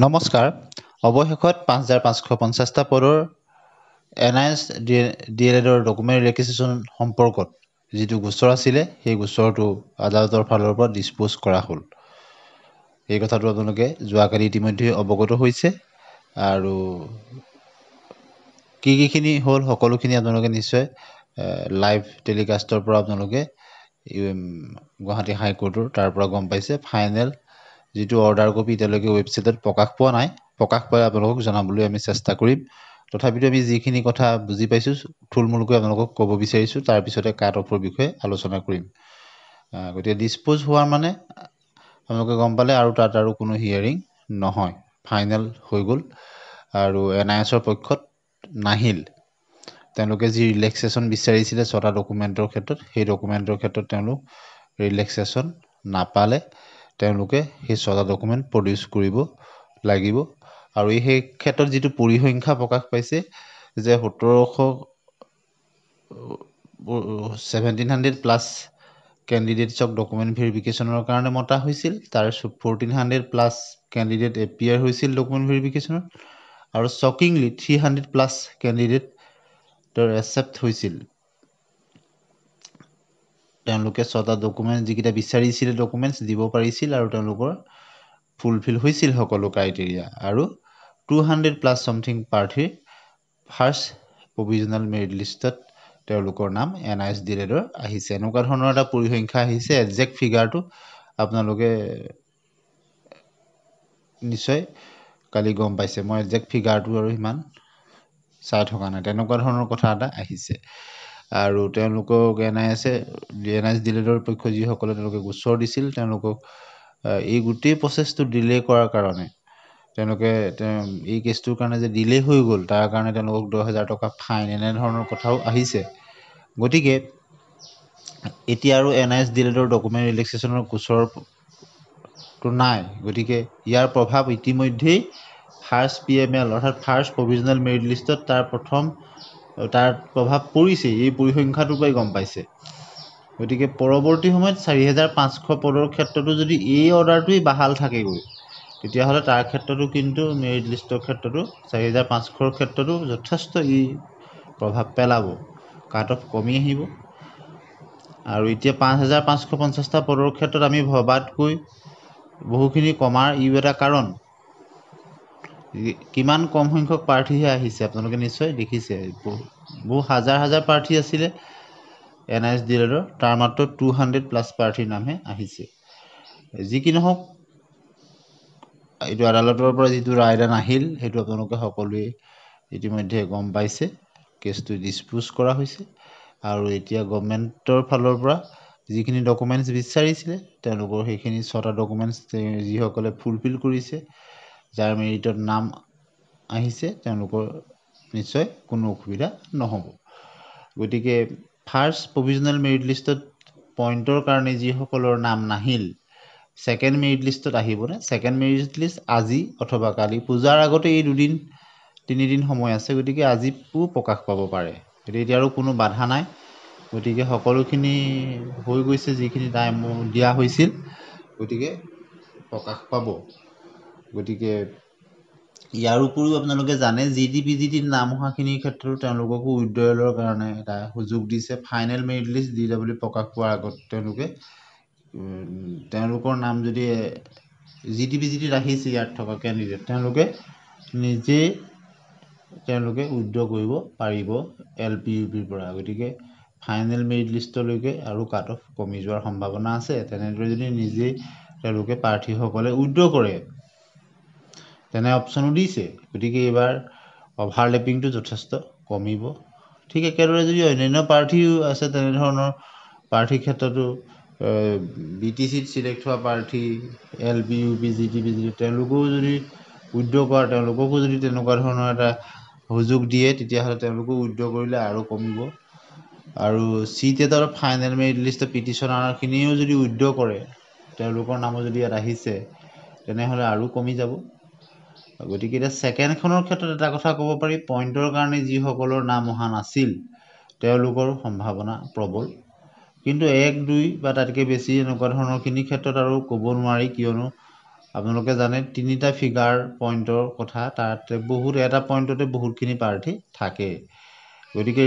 নমস্কাৰ। অৱশেষত ৫,৫৫০টা পদৰ NIS DLEDৰ ডকুমেণ্ট ৰেজিষ্ট্ৰেশ্যন সম্পৰ্কত যিটো গোচৰ আছিলে সেই গোচৰটো আদালতৰ ফালৰ পৰা ডিছপ'জ কৰা হ'ল। এই কথাটো আপোনালোকে যোৱাকালি ইতিমধ্যে অৱগত হৈছে আৰু কিখিনি হ'ল সকলোখিনি আপোনালোকে নিশ্চয় লাইভ টেলিকাষ্টৰ পৰা আপোনালোকে গুৱাহাটী হাইকোৰ্টৰ তাৰ পৰা গম পাইছে। ফাইনেল যিটো অৰ্ডাৰ কপি এতিয়ালৈকে ৱেবছাইটত প্ৰকাশ পোৱা নাই, প্ৰকাশ পাই আপোনালোকক জনাবলৈ আমি চেষ্টা কৰিম। তথাপিতো আমি যিখিনি কথা বুজি পাইছোঁ থুলমূলকৈ আপোনালোকক ক'ব বিচাৰিছোঁ, তাৰপিছতে কাট অফৰ বিষয়ে আলোচনা কৰিম। গতিকে ডিছপ'জ হোৱা মানে আপোনালোকে গম পালে আৰু তাত আৰু কোনো হিয়াৰিং নহয়, ফাইনেল হৈ গ'ল আৰু NISৰ পক্ষত নাহিল। তেওঁলোকে যি ৰিলেক্সেশ্যন বিচাৰিছিলে 6টা ডকুমেণ্টৰ ক্ষেত্ৰত, সেই ডকুমেণ্টৰ ক্ষেত্ৰত তেওঁলোক ৰিলেক্সেশ্যন নাপালে। তেওঁলোকে সেই 6টা ডকুমেণ্ট প্ৰডিউচ কৰিব লাগিব আৰু সেই ক্ষেত্ৰত যিটো পৰিসংখ্যা প্ৰকাশ পাইছে যে 1700 প্লাছ কেণ্ডিডেটছক ডকুমেণ্ট ভেৰিফিকেশ্যনৰ কাৰণে মতা হৈছিল। তাৰ 1400 প্লাছ কেণ্ডিডেট এপিয়াৰ হৈছিল ডকুমেণ্ট ভেৰিফিকেশ্যনত আৰু শ্বকিংলি 300 প্লাছ কেণ্ডিডেটৰ একচেপ্ট হৈছিল। তেওঁলোকে 6টা ডকুমেণ্ট যিকেইটা বিচাৰিছিলে ডকুমেণ্টছ দিব পাৰিছিল আৰু তেওঁলোকৰ ফুলফিল হৈছিল সকলো ক্ৰাইটেৰিয়া আৰু 200 প্লাছ ছামথিং প্ৰাৰ্থীৰ ফাৰ্ষ্ট প্ৰভিজনেল মেৰিট লিষ্টত তেওঁলোকৰ নাম NIS DLEDৰ আহিছে। এনেকুৱা ধৰণৰ এটা পৰিসংখ্যা আহিছে। একজেক্ট ফিগাৰটো আপোনালোকে নিশ্চয় কালি গম পাইছে। মই একজেক্ট ফিগাৰটো আৰু সিমান চাই থকা নাই, তেনেকুৱা ধৰণৰ কথা এটা আহিছে। আৰু তেওঁলোকক NIS DLEDৰ পক্ষ যিসকলে তেওঁলোকে গোচৰ দিছিল তেওঁলোকক এই গোটেই প্ৰচেছটো ডিলে কৰাৰ কাৰণে তেওঁলোকে এই কেছটোৰ কাৰণে যে ডিলে হৈ গ'ল তাৰ কাৰণে তেওঁলোকক 10,000 টকা ফাইন এনেধৰণৰ কথাও আহিছে। গতিকে এতিয়া আৰু NIS DLEDৰ ডকুমেণ্ট ৰিলেক্সেশ্যনৰ গোচৰটো নাই। গতিকে ইয়াৰ প্ৰভাৱ ইতিমধ্যেই ফাৰ্ষ্ট PML অৰ্থাৎ ফাৰ্ষ্ট প্ৰভিজনেল মেৰিট লিষ্টত তাৰ প্ৰভাৱ পৰিছে। এই পৰিসংখ্যাটোৰ পৰাই গম পাইছে। গতিকে পৰৱৰ্তী সময়ত 4,500 পদৰ ক্ষেত্ৰতো যদি এই অৰ্ডাৰটোৱেই বাহাল থাকেগৈ তেতিয়াহ'লে তাৰ ক্ষেত্ৰতো কিন্তু মেৰিট লিষ্টৰ ক্ষেত্ৰতো 4,500ৰ ক্ষেত্ৰতো যথেষ্ট ই প্ৰভাৱ পেলাব। কাট অফ কমি আহিব আৰু এতিয়া 5,550টা পদৰ ক্ষেত্ৰত আমি ভবাতকৈ বহুখিনি কমাৰ ইও এটা কাৰণ। কিমান কম সংখ্যক প্ৰাৰ্থীহে আহিছে আপোনালোকে নিশ্চয় দেখিছে। বহু হাজাৰ হাজাৰ প্ৰাৰ্থী আছিলে NIS DLEDৰ, তাৰ মাত্ৰ 200 প্লাছ প্ৰাৰ্থীৰ নামহে আহিছে। যি কি নহওক এইটো আদালতৰ পৰা যিটো ৰায়দান আহিল সেইটো আপোনালোকে সকলোৱে ইতিমধ্যে গম পাইছে। কেছটো ডিছপ'জ কৰা হৈছে আৰু এতিয়া গভৰ্ণমেণ্টৰ ফালৰ পৰা যিখিনি ডকুমেণ্টছ বিচাৰিছিলে তেওঁলোকৰ সেইখিনি 6টা ডকুমেণ্টছ যিসকলে ফুলফিল কৰিছে, যাৰ মেৰিটত নাম আহিছে তেওঁলোকৰ নিশ্চয় কোনো অসুবিধা নহ'ব। গতিকে ফাৰ্ষ্ট প্ৰভিজনেল মেৰিট লিষ্টত পইণ্টৰ কাৰণে যিসকলৰ নাম নাহিল ছেকেণ্ড মেৰিট লিষ্টত আহিবনে? ছেকেণ্ড মেৰিট লিষ্ট আজি অথবা কালি, পূজাৰ আগতে এই 2-3 সময় আছে। গতিকে আজিও প্ৰকাশ পাব পাৰে। গতিকে এতিয়া আৰু কোনো বাধা নাই। গতিকে সকলোখিনি হৈ গৈছে যিখিনি টাইম দিয়া হৈছিল, গতিকে প্ৰকাশ পাব। গতিকে ইয়াৰ উপৰিও আপোনালোকে জানে GT-PGT নাম অহাখিনিৰ ক্ষেত্ৰতো তেওঁলোককো উইথড্ৰয়েলৰ কাৰণে এটা সুযোগ দিছে। ফাইনেল মেৰিট লিষ্ট DW প্ৰকাশ পোৱাৰ আগত তেওঁলোকৰ নাম যদি GT-PGT ৰাখিছে ইয়াত থকা কেণ্ডিডেট তেওঁলোকে উইথড্ৰ কৰিব পাৰিব LP-UPৰ পৰা। গতিকে ফাইনেল মেৰিট লিষ্টলৈকে আৰু কাট অফ কমি যোৱাৰ সম্ভাৱনা আছে। তেনেদৰে যদি নিজেই তেওঁলোকে প্ৰাৰ্থীসকলে উইথড্ৰ কৰে তেনে অপশ্যনো দিছে। গতিকে এইবাৰ অভাৰলেপিংটো যথেষ্ট কমিব। ঠিক একেদৰে যদি অন্যান্য প্ৰাৰ্থীও আছে তেনেধৰণৰ প্ৰাৰ্থীৰ ক্ষেত্ৰতো BTCত চিলেক্ট হোৱা প্ৰাৰ্থী LP-UP GT-PGT তেওঁলোকেও যদি উইথড্ৰ কৰে তেওঁলোককো যদি তেনেকুৱা ধৰণৰ এটা সুযোগ দিয়ে তেতিয়াহ'লে তেওঁলোকেও উইথড্ৰ কৰিলে আৰু কমিব। আৰু CTETৰ ফাইনেল মেৰিট লিষ্টৰ পিটিশ্যনাৰখিনিয়েও যদি উইথড্ৰ কৰে তেওঁলোকৰ নামো যদি ইয়াত আহিছে তেনেহ'লে আৰু কমি যাব। গতিকে এতিয়া ছেকেণ্ডখনৰ ক্ষেত্ৰত এটা কথা ক'ব পাৰি, পইণ্টৰ কাৰণে যিসকলৰ নাম অহা নাছিল তেওঁলোকৰ সম্ভাৱনা প্ৰবল। কিন্তু 1, 2 বা তাতকৈ বেছি এনেকুৱা ধৰণৰখিনিৰ ক্ষেত্ৰত আৰু ক'ব নোৱাৰি, কিয়নো আপোনালোকে জানে তিনিটা ফিগাৰ পইণ্টৰ কথা, তাতে এটা পইণ্টতে বহুতখিনি প্ৰাৰ্থী থাকে। গতিকে